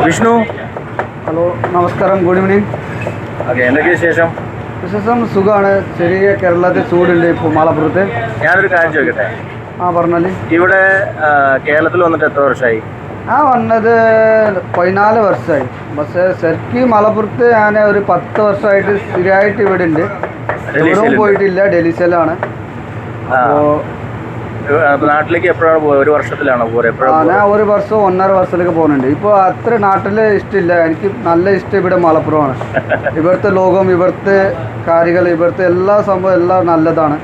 Vishnu, hello, നമസ്കാരം. Good evening. Okay, എന്തൊക്കെയാണ് വിശേഷം? വിശേഷം സുഖമാണ്. ചെറിയ കേരളത്തിൽ ചൂടുണ്ട് ഇപ്പോൾ മലപ്പുറത്ത്. ഞാനൊരു കാര്യം ചോദിക്കട്ടെ? പറഞ്ഞാൽ ഇവിടെ കേരളത്തിൽ വന്നിട്ട് എത്ര വർഷമായി? വന്നത് 14 വർഷമായി. പക്ഷേ ശരിക്കും മലപ്പുറത്ത് ഞാൻ ഒരു 10 വർഷമായിട്ട് സ്ഥിരമായിട്ട് ഇവിടെ ഉണ്ട്. എവിടെയും പോയിട്ടില്ല. ഡൽഹിയിലാണ്. അപ്പോൾ നാട്ടിലേക്ക് എപ്പോഴാണ് പോകുക? ഒരു വർഷത്തിലാണോ പോകുക? ഞാൻ ഒരു വർഷം 1.5 വർഷത്തിലേക്ക് പോകുന്നുണ്ട്. ഇപ്പോൾ അത്ര നാട്ടിൽ ഇഷ്ടമില്ല. എനിക്ക് നല്ല ഇഷ്ടം ഇവിടെ മലപ്പുറമാണ്. ഇവിടുത്തെ ലോകം, ഇവിടുത്തെ കാര്യങ്ങൾ, ഇവിടുത്തെ എല്ലാ സംഭവം എല്ലാം നല്ലതാണ്.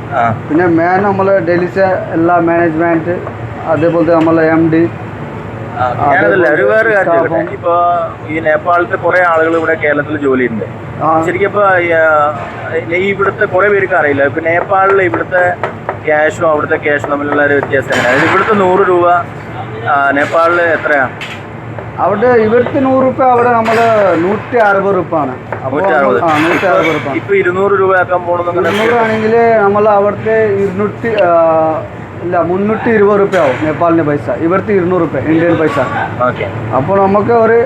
പിന്നെ നമ്മൾ ഡൽഹിയിലെ എല്ലാ മാനേജ്മെൻറ്റ്, അതേപോലത്തെ നമ്മളെ MD. ഒരു വേറെ കാര്യം, ഇപ്പൊ ഈ നേപ്പാളിലത്തെ കുറെ ആളുകൾ ഇവിടെ കേരളത്തിൽ ജോലിയുണ്ട്. ശരിക്കും ഇപ്പൊ ഇവിടുത്തെ കുറെ പേർക്ക് അറിയില്ല. ഇപ്പൊ നേപ്പാളിൽ ഇവിടുത്തെ ക്യാഷും അവിടുത്തെ ക്യാഷും തമ്മിലുള്ള ഒരു വ്യത്യാസം എങ്ങനെയാണ്? ഇവിടുത്തെ 100 രൂപ നേപ്പാളിൽ എത്രയാണ്? അവിടെ ഇവിടുത്തെ 100 രൂപ, അവിടെ നമ്മൾ 160 രൂപ ആണ്. 160 രൂപ. ഇപ്പൊ 200 രൂപ ആക്കാൻ പോകുന്നത് 200 ആണെങ്കിൽ നമ്മൾ അവിടുത്തെ 320 രൂപ ആവും നേപ്പാളിൻ്റെ പൈസ. ഇവിടുത്തെ 200 രൂപ ഇന്ത്യൻ പൈസ. അപ്പോൾ നമുക്ക് ഒരു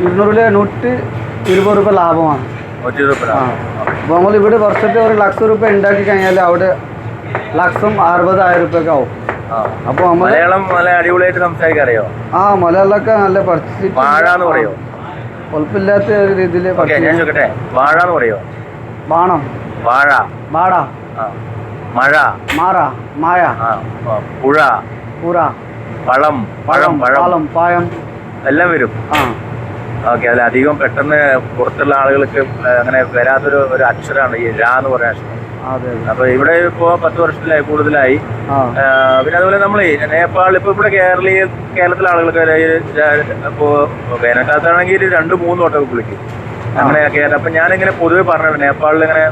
200 120 രൂപ ലാഭമാണ്. അപ്പോൾ നമ്മൾ ഇവിടെ വർഷത്തെ 1,00,000 രൂപ ഉണ്ടാക്കി കഴിഞ്ഞാൽ അവിടെ 1,60,000 രൂപയ്ക്ക് ആവും. അപ്പോൾ നമ്മൾ അടിപൊളിയായിട്ട് സംസാരിക്കാൻ അറിയോ? മലയാളമൊക്കെ നല്ല പഠിച്ച് കുഴപ്പമില്ലാത്ത ഒരു രീതിയിൽ. വാഴ എന്ന് പറയോ? ബാണം, വാഴ, വാട, മഴ, മാറ, മായ, പുഴ, പുറ, പഴം, പഴം, പാലം, പായം എല്ലാം വരും. ഓക്കെ, അതിലധികം പെട്ടെന്ന് പുറത്തുള്ള ആളുകൾക്ക് അങ്ങനെ വരാത്തൊരു അക്ഷരമാണ് ഈ രാ എന്ന് പറയുന്ന അക്ഷരം. അപ്പൊ ഇവിടെ ഇപ്പോ 10 വർഷത്തിലായി കൂടുതലായി. പിന്നെ അതുപോലെ നമ്മൾ നേപ്പാളിൽ ഇപ്പൊ ഇവിടെ കേരളത്തിലെ ആളുകൾക്ക് ഇപ്പോ വേനൽക്കാലത്താണെങ്കിൽ 2-3 വട്ടമൊക്കെ കുളിക്കും അങ്ങനെയൊക്കെ. അപ്പൊ ഞാനിങ്ങനെ പൊതുവെ പറഞ്ഞു നേപ്പാളിൽ ഇങ്ങനെ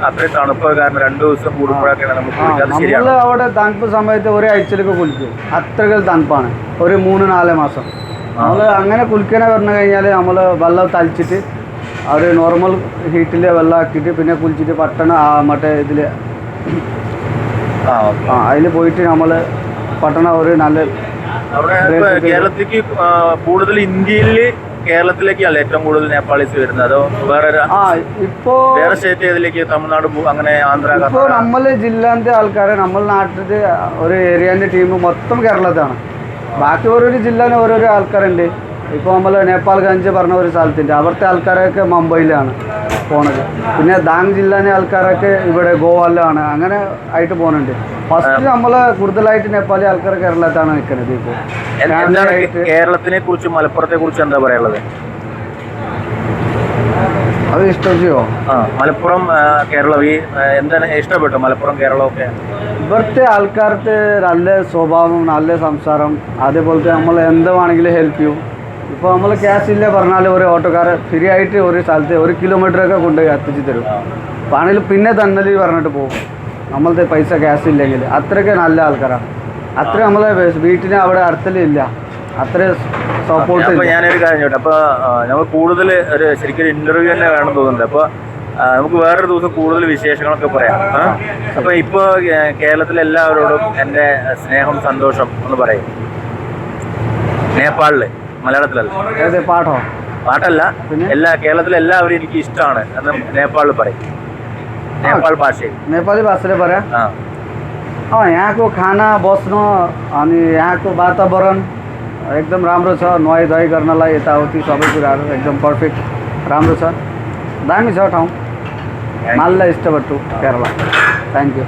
അത്രയും തണുപ്പ് കാരണം 2 ദിവസം കൂടുമ്പോഴൊക്കെയാണ് നമുക്ക് കുളിക്കാതെ. ശരിയാണ്, അവിടെ തണുപ്പ് സമയത്ത് ഒരാഴ്ചയിലേക്ക് കുളിക്കും. അത്രകൾ തണുപ്പാണ്. ഒരു 3-4 മാസം നമ്മൾ അങ്ങനെ കുളിക്കണ പറഞ്ഞു കഴിഞ്ഞാൽ നമ്മൾ വെള്ളം തളിച്ചിട്ട് അവർ നോർമൽ ഹീറ്റിൽ വെള്ളം ആക്കിയിട്ട് പിന്നെ കുളിച്ചിട്ട് പട്ടണം മറ്റേ ഇതിൽ അതിൽ പോയിട്ട് നമ്മൾ പട്ടണം ഒരു നല്ല കേരളത്തിലേക്ക് കൂടുതൽ ഇന്ത്യയിൽ കേരളത്തിലേക്കല്ല ഏറ്റവും കൂടുതൽ നേപ്പാളീസ് വരുന്നത്? അതോ വേറെ സ്റ്റേറ്റ് ഏതിലേക്ക്? തമിഴ്നാട്, അങ്ങനെ ആന്ധ്ര? ഇപ്പോൾ നമ്മളെ ജില്ലാന്റെ ആൾക്കാരെ നമ്മൾ നാട്ടിൽ ഒരു ഏരിയാന്റെ ടീം മൊത്തം കേരളത്തിലാണ്. ബാക്കി ഓരോരോ ജില്ലയിൽ ഓരോരോ ആൾക്കാരുണ്ട്. ഇപ്പോൾ നമ്മൾ നേപ്പാൾഗഞ്ച് പറഞ്ഞ ഒരു സ്ഥലത്തുണ്ട്. അവിടുത്തെ ആൾക്കാരൊക്കെ മുംബൈയിലാണ് പോണത്. പിന്നെ ദാങ് ജില്ലയിലെ ആൾക്കാരൊക്കെ ഇവിടെ ഗോവയിലാണ്. അങ്ങനെ ആയിട്ട് പോകുന്നുണ്ട്. ഫസ്റ്റ് നമ്മൾ കൂടുതലായിട്ട് നേപ്പാളി ആൾക്കാർ കേരളത്തിലാണ് നിൽക്കുന്നത്. ഇപ്പോൾ കേരളത്തിനെ കുറിച്ച്, മലപ്പുറത്തെ കുറിച്ച് എന്താ പറയാനുള്ളത്? അത് ഇഷ്ടമോ? മലപ്പുറം, കേരളം എന്താണ് ഇഷ്ടപ്പെട്ടു? മലപ്പുറം, കേരളമൊക്കെ ഇവിടുത്തെ ആൾക്കാർക്ക് നല്ല സ്വഭാവം, നല്ല സംസാരം, അതേപോലത്തെ നമ്മൾ എന്താണെങ്കിലും ഹെൽപ്പ് ചെയ്യും. ഇപ്പോൾ നമ്മൾ ക്യാഷ് ഇല്ല പറഞ്ഞാൽ ഒരു ഓട്ടോക്കാരെ ഫ്രീ ആയിട്ട് ഒരു സ്ഥലത്ത് 1 കിലോമീറ്ററൊക്കെ കൊണ്ടുപോയി എത്തിച്ച് തരും. അപ്പോൾ ആണെങ്കിലും പിന്നെ തന്നല് പറഞ്ഞിട്ട് പോകും നമ്മളത്തെ പൈസ ക്യാഷ് ഇല്ലെങ്കിൽ. അത്രയ്ക്ക് നല്ല ആൾക്കാരാണ്. അത്ര നമ്മളെ വീട്ടിന് അവിടെ അടുത്തില്ല. അത്ര സപ്പോർട്ട്. ഞാനൊരു കാര്യം ചോട്ടെ, അപ്പോൾ നമ്മൾ കൂടുതൽ ശരിക്കും ഇന്റർവ്യൂ തന്നെ വേണം തോന്നുന്നുണ്ട്. അപ്പോൾ നമുക്ക് വേറൊരു ദിവസം കൂടുതൽ വിശേഷങ്ങളൊക്കെ പറയാം. അപ്പോൾ ഇപ്പോൾ കേരളത്തിലെ എല്ലാവരോടും എൻ്റെ സ്നേഹം, സന്തോഷം ഒന്ന് പറയും. നേപ്പാളില്, മലയാളത്തിലല്ല, പാട്ടല്ല, കേരളത്തിലെ എല്ലാവരും എനിക്ക് ഇഷ്ടമാണ് എന്ന് നേപ്പാളിൽ പറയും. नेपाल भाषा नेपाली भाषाले पर्या यहाँको खाना बस्न अनि यहाँको वातावरण एकदम राम्रो छ। नुहाई धुवाई गर्नलाई यताउति सबै कुराहरू एकदम पर्फेक्ट राम्रो छ। दामी छ ठाउँ। माल्ला इष्टपट्टु केरला। Thank you.